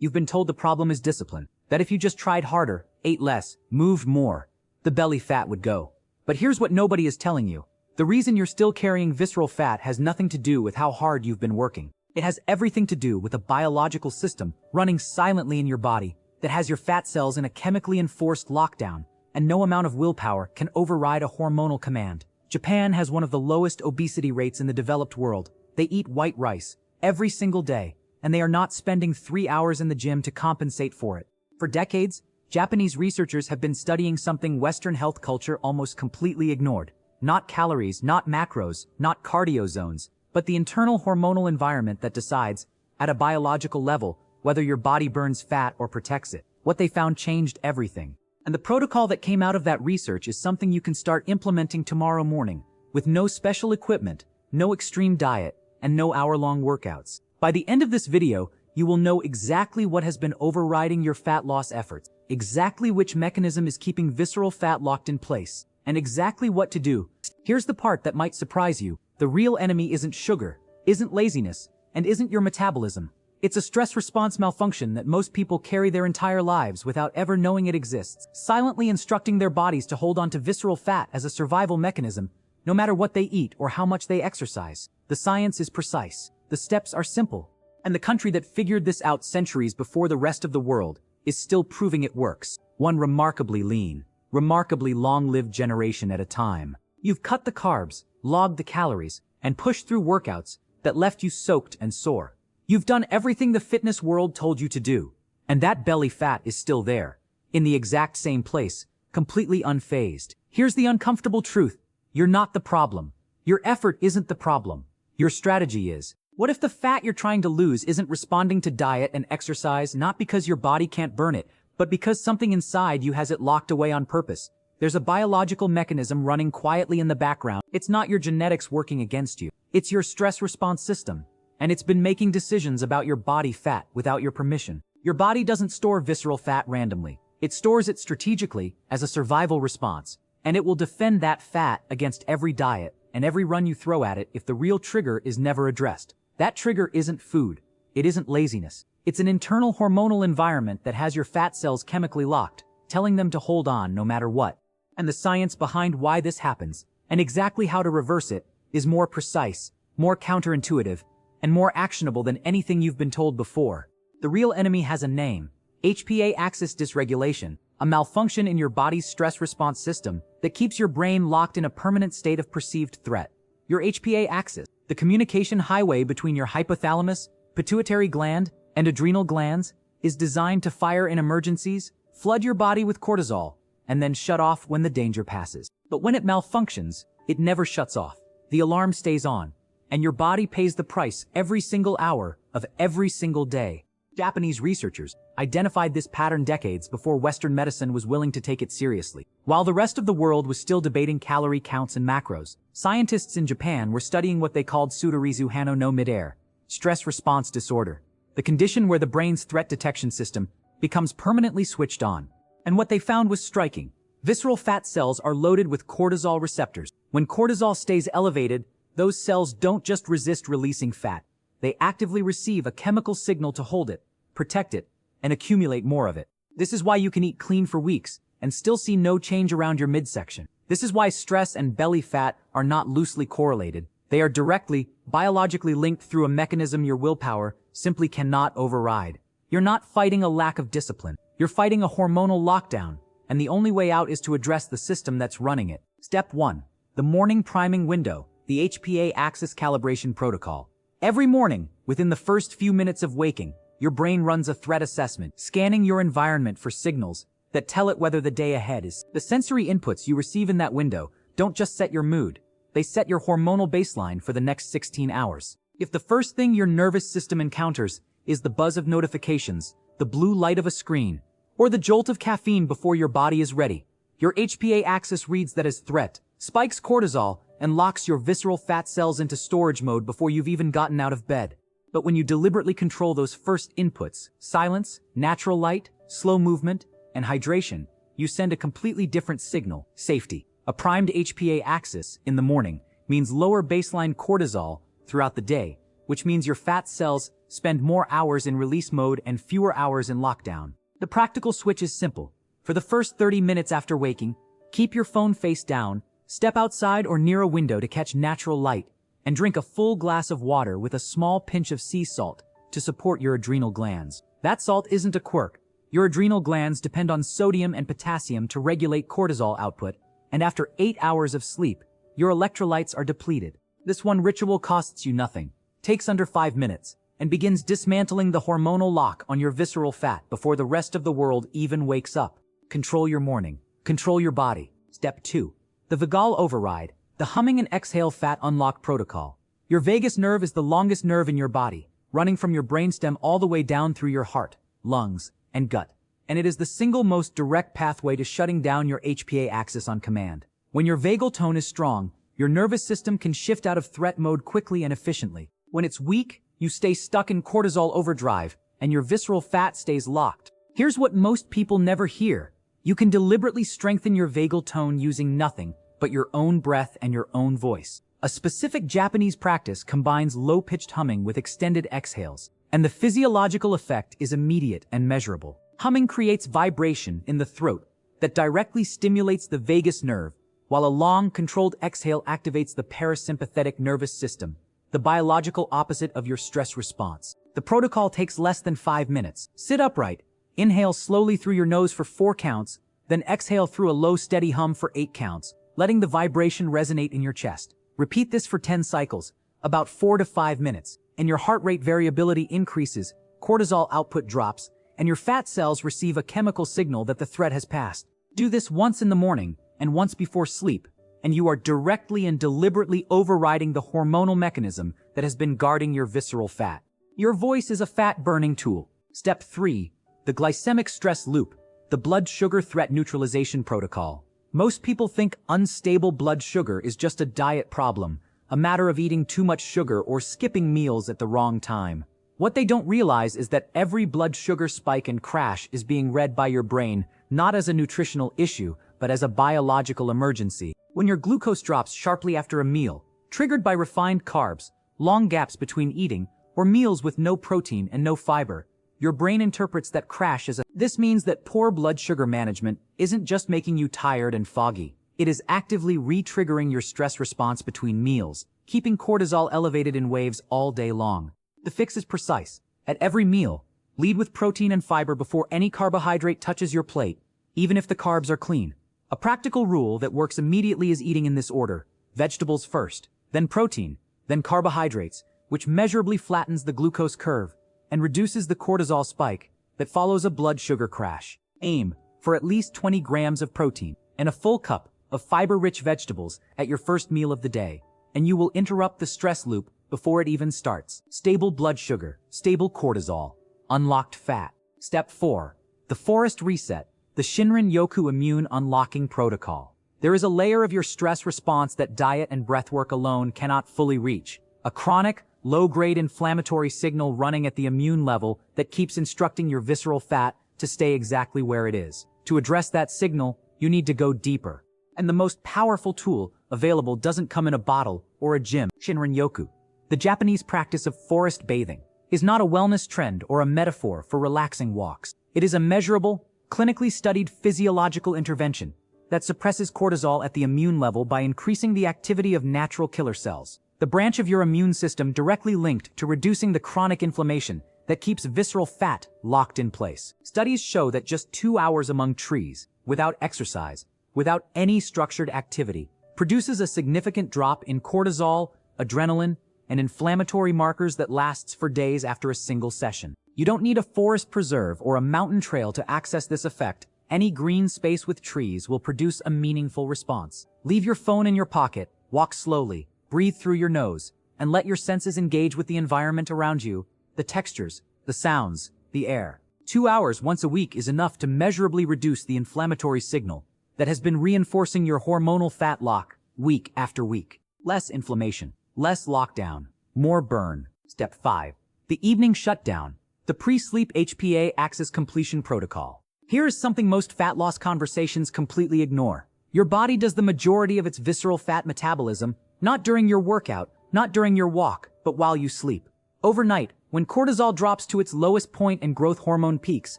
You've been told the problem is discipline, that if you just tried harder, ate less, moved more, the belly fat would go. But here's what nobody is telling you. The reason you're still carrying visceral fat has nothing to do with how hard you've been working. It has everything to do with a biological system running silently in your body that has your fat cells in a chemically enforced lockdown, and no amount of willpower can override a hormonal command. Japan has one of the lowest obesity rates in the developed world. They eat white rice every single day, and they are not spending 3 hours in the gym to compensate for it. For decades, Japanese researchers have been studying something Western health culture almost completely ignored. Not calories, not macros, not cardio zones, but the internal hormonal environment that decides, at a biological level, whether your body burns fat or protects it. What they found changed everything. And the protocol that came out of that research is something you can start implementing tomorrow morning, with no special equipment, no extreme diet, and no hour-long workouts. By the end of this video, you will know exactly what has been overriding your fat loss efforts, exactly which mechanism is keeping visceral fat locked in place, and exactly what to do. Here's the part that might surprise you. The real enemy isn't sugar, isn't laziness, and isn't your metabolism. It's a stress response malfunction that most people carry their entire lives without ever knowing it exists, silently instructing their bodies to hold on to visceral fat as a survival mechanism, no matter what they eat or how much they exercise. The science is precise. The steps are simple. And the country that figured this out centuries before the rest of the world is still proving it works. One remarkably lean, remarkably long-lived generation at a time. You've cut the carbs, logged the calories, and pushed through workouts that left you soaked and sore. You've done everything the fitness world told you to do, and that belly fat is still there, in the exact same place, completely unfazed. Here's the uncomfortable truth. You're not the problem. Your effort isn't the problem. Your strategy is. What if the fat you're trying to lose isn't responding to diet and exercise, not because your body can't burn it, but because something inside you has it locked away on purpose? There's a biological mechanism running quietly in the background. It's not your genetics working against you. It's your stress response system. And it's been making decisions about your body fat without your permission. Your body doesn't store visceral fat randomly. It stores it strategically as a survival response. And it will defend that fat against every diet and every run you throw at it if the real trigger is never addressed. That trigger isn't food. It isn't laziness. It's an internal hormonal environment that has your fat cells chemically locked, telling them to hold on no matter what. And the science behind why this happens, and exactly how to reverse it, is more precise, more counterintuitive, and more actionable than anything you've been told before. The real enemy has a name: HPA axis dysregulation, a malfunction in your body's stress response system that keeps your brain locked in a permanent state of perceived threat. Your HPA axis, the communication highway between your hypothalamus, pituitary gland, and adrenal glands, is designed to fire in emergencies, flood your body with cortisol, and then shut off when the danger passes. But when it malfunctions, it never shuts off. The alarm stays on, and your body pays the price every single hour of every single day. Japanese researchers identified this pattern decades before Western medicine was willing to take it seriously. While the rest of the world was still debating calorie counts and macros, scientists in Japan were studying what they called Sudarizu Hano no Midair, stress response disorder, the condition where the brain's threat detection system becomes permanently switched on. And what they found was striking. Visceral fat cells are loaded with cortisol receptors. When cortisol stays elevated, those cells don't just resist releasing fat. They actively receive a chemical signal to hold it, protect it, and accumulate more of it. This is why you can eat clean for weeks and still see no change around your midsection. This is why stress and belly fat are not loosely correlated. They are directly, biologically linked through a mechanism your willpower simply cannot override. You're not fighting a lack of discipline. You're fighting a hormonal lockdown, and the only way out is to address the system that's running it. Step 1. The morning priming window, the HPA axis calibration protocol. Every morning, within the first few minutes of waking, your brain runs a threat assessment, scanning your environment for signals that tell it whether the day ahead is. The sensory inputs you receive in that window don't just set your mood, they set your hormonal baseline for the next 16 hours. If the first thing your nervous system encounters is the buzz of notifications, the blue light of a screen, or the jolt of caffeine before your body is ready, your HPA axis reads that as threat, spikes cortisol, and locks your visceral fat cells into storage mode before you've even gotten out of bed. But when you deliberately control those first inputs, silence, natural light, slow movement, and hydration, you send a completely different signal: safety. A primed HPA axis in the morning means lower baseline cortisol throughout the day, which means your fat cells spend more hours in release mode and fewer hours in lockdown. The practical switch is simple. For the first 30 minutes after waking, keep your phone face down, step outside or near a window to catch natural light, and drink a full glass of water with a small pinch of sea salt to support your adrenal glands. That salt isn't a quirk. Your adrenal glands depend on sodium and potassium to regulate cortisol output, and after 8 hours of sleep, your electrolytes are depleted. This one ritual costs you nothing, takes under 5 minutes, and begins dismantling the hormonal lock on your visceral fat before the rest of the world even wakes up. Control your morning. Control your body. Step 2. The vagal override, the humming and exhale fat unlock protocol. Your vagus nerve is the longest nerve in your body, running from your brainstem all the way down through your heart, lungs, and gut. And it is the single most direct pathway to shutting down your HPA axis on command. When your vagal tone is strong, your nervous system can shift out of threat mode quickly and efficiently. When it's weak, you stay stuck in cortisol overdrive, and your visceral fat stays locked. Here's what most people never hear. You can deliberately strengthen your vagal tone using nothing but your own breath and your own voice. A specific Japanese practice combines low-pitched humming with extended exhales, and the physiological effect is immediate and measurable. Humming creates vibration in the throat that directly stimulates the vagus nerve, while a long, controlled exhale activates the parasympathetic nervous system, the biological opposite of your stress response. The protocol takes less than 5 minutes. Sit upright, inhale slowly through your nose for 4 counts, then exhale through a low, steady hum for 8 counts, letting the vibration resonate in your chest. Repeat this for 10 cycles, about 4 to 5 minutes, and your heart rate variability increases, cortisol output drops, and your fat cells receive a chemical signal that the threat has passed. Do this once in the morning and once before sleep, and you are directly and deliberately overriding the hormonal mechanism that has been guarding your visceral fat. Your voice is a fat-burning tool. Step 3. The glycemic stress loop, the blood sugar threat neutralization protocol. Most people think unstable blood sugar is just a diet problem, a matter of eating too much sugar or skipping meals at the wrong time. What they don't realize is that every blood sugar spike and crash is being read by your brain not as a nutritional issue, but as a biological emergency. When your glucose drops sharply after a meal, triggered by refined carbs, long gaps between eating, or meals with no protein and no fiber, your brain interprets that crash as a... This means that poor blood sugar management isn't just making you tired and foggy. It is actively re-triggering your stress response between meals, keeping cortisol elevated in waves all day long. The fix is precise. At every meal, lead with protein and fiber before any carbohydrate touches your plate, even if the carbs are clean. A practical rule that works immediately is eating in this order: vegetables first, then protein, then carbohydrates, which measurably flattens the glucose curve and reduces the cortisol spike that follows a blood sugar crash. Aim for at least 20 grams of protein and a full cup of fiber-rich vegetables at your first meal of the day, and you will interrupt the stress loop before it even starts. Stable blood sugar, stable cortisol, unlocked fat. Step 4. The forest reset, the Shinrin-yoku immune unlocking protocol. There is a layer of your stress response that diet and breathwork alone cannot fully reach. A chronic, low-grade inflammatory signal running at the immune level that keeps instructing your visceral fat to stay exactly where it is. To address that signal, you need to go deeper. And the most powerful tool available doesn't come in a bottle or a gym. Shinrin-yoku, the Japanese practice of forest bathing, is not a wellness trend or a metaphor for relaxing walks. It is a measurable, clinically studied physiological intervention that suppresses cortisol at the immune level by increasing the activity of natural killer cells, the branch of your immune system directly linked to reducing the chronic inflammation that keeps visceral fat locked in place. Studies show that just 2 hours among trees, without exercise, without any structured activity, produces a significant drop in cortisol, adrenaline, and inflammatory markers that lasts for days after a single session. You don't need a forest preserve or a mountain trail to access this effect. Any green space with trees will produce a meaningful response. Leave your phone in your pocket, walk slowly, breathe through your nose, and let your senses engage with the environment around you, the textures, the sounds, the air. 2 hours once a week is enough to measurably reduce the inflammatory signal that has been reinforcing your hormonal fat lock week after week. Less inflammation, less lockdown, more burn. Step 5. The evening shutdown, the pre-sleep HPA axis completion protocol. Here is something most fat loss conversations completely ignore. Your body does the majority of its visceral fat metabolism not during your workout, not during your walk, but while you sleep. Overnight, when cortisol drops to its lowest point and growth hormone peaks,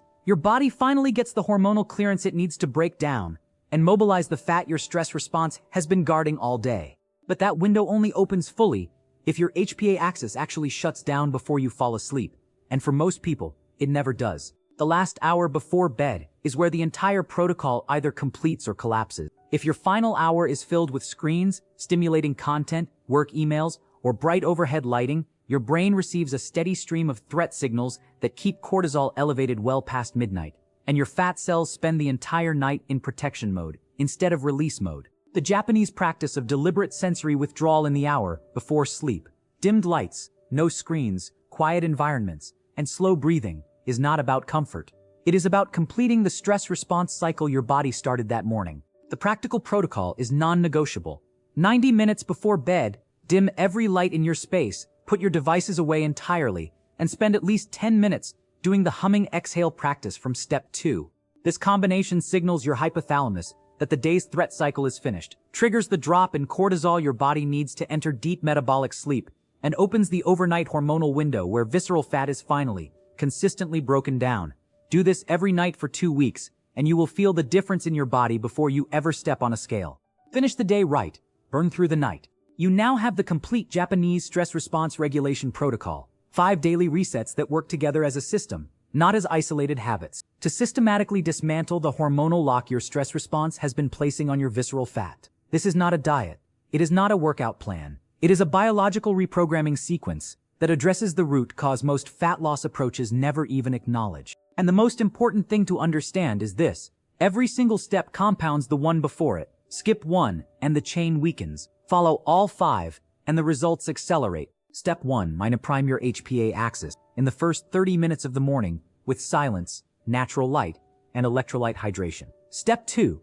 your body finally gets the hormonal clearance it needs to break down and mobilize the fat your stress response has been guarding all day. But that window only opens fully if your HPA axis actually shuts down before you fall asleep. And for most people, it never does. The last hour before bed is where the entire protocol either completes or collapses. If your final hour is filled with screens, stimulating content, work emails, or bright overhead lighting, your brain receives a steady stream of threat signals that keep cortisol elevated well past midnight, and your fat cells spend the entire night in protection mode instead of release mode. The Japanese practice of deliberate sensory withdrawal in the hour before sleep, dimmed lights, no screens, quiet environments, and slow breathing is not about comfort. It is about completing the stress response cycle your body started that morning. The practical protocol is non-negotiable. 90 minutes before bed, dim every light in your space, put your devices away entirely, and spend at least 10 minutes doing the humming exhale practice from step 2. This combination signals your hypothalamus that the day's threat cycle is finished, triggers the drop in cortisol your body needs to enter deep metabolic sleep, and opens the overnight hormonal window where visceral fat is finally, consistently broken down. Do this every night for 2 weeks, and you will feel the difference in your body before you ever step on a scale. Finish the day right, burn through the night. You now have the complete Japanese stress response regulation protocol, 5 daily resets that work together as a system, not as isolated habits, to systematically dismantle the hormonal lock your stress response has been placing on your visceral fat. This is not a diet. It is not a workout plan. It is a biological reprogramming sequence that addresses the root cause most fat loss approaches never even acknowledge. And the most important thing to understand is this: every single step compounds the one before it. Skip one, and the chain weakens. Follow all 5, and the results accelerate. Step 1. Prime your HPA axis in the first 30 minutes of the morning with silence, natural light, and electrolyte hydration. Step 2.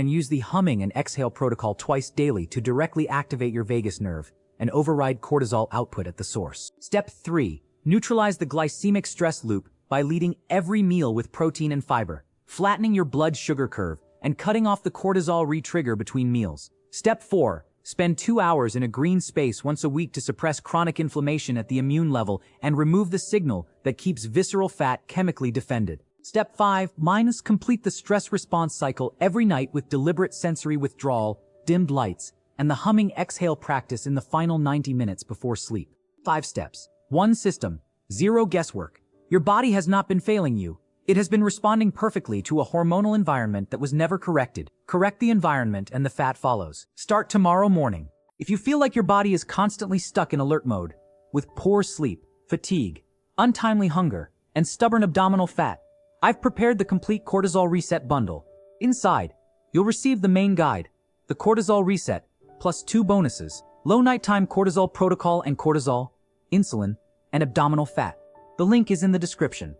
Use the humming and exhale protocol twice daily to directly activate your vagus nerve and override cortisol output at the source. Step 3. Neutralize the glycemic stress loop by leading every meal with protein and fiber, flattening your blood sugar curve, and cutting off the cortisol re-trigger between meals. Step 4. Spend 2 hours in a green space once a week to suppress chronic inflammation at the immune level and remove the signal that keeps visceral fat chemically defended. Step 5. Complete the stress response cycle every night with deliberate sensory withdrawal, dimmed lights, and the humming exhale practice in the final 90 minutes before sleep. 5 steps. 1 system. 0 guesswork. Your body has not been failing you. It has been responding perfectly to a hormonal environment that was never corrected. Correct the environment and the fat follows. Start tomorrow morning. If you feel like your body is constantly stuck in alert mode, with poor sleep, fatigue, untimely hunger, and stubborn abdominal fat, I've prepared the complete cortisol reset bundle. Inside, you'll receive the main guide, the cortisol reset, plus 2 bonuses: low nighttime cortisol protocol and cortisol, insulin, and abdominal fat. The link is in the description.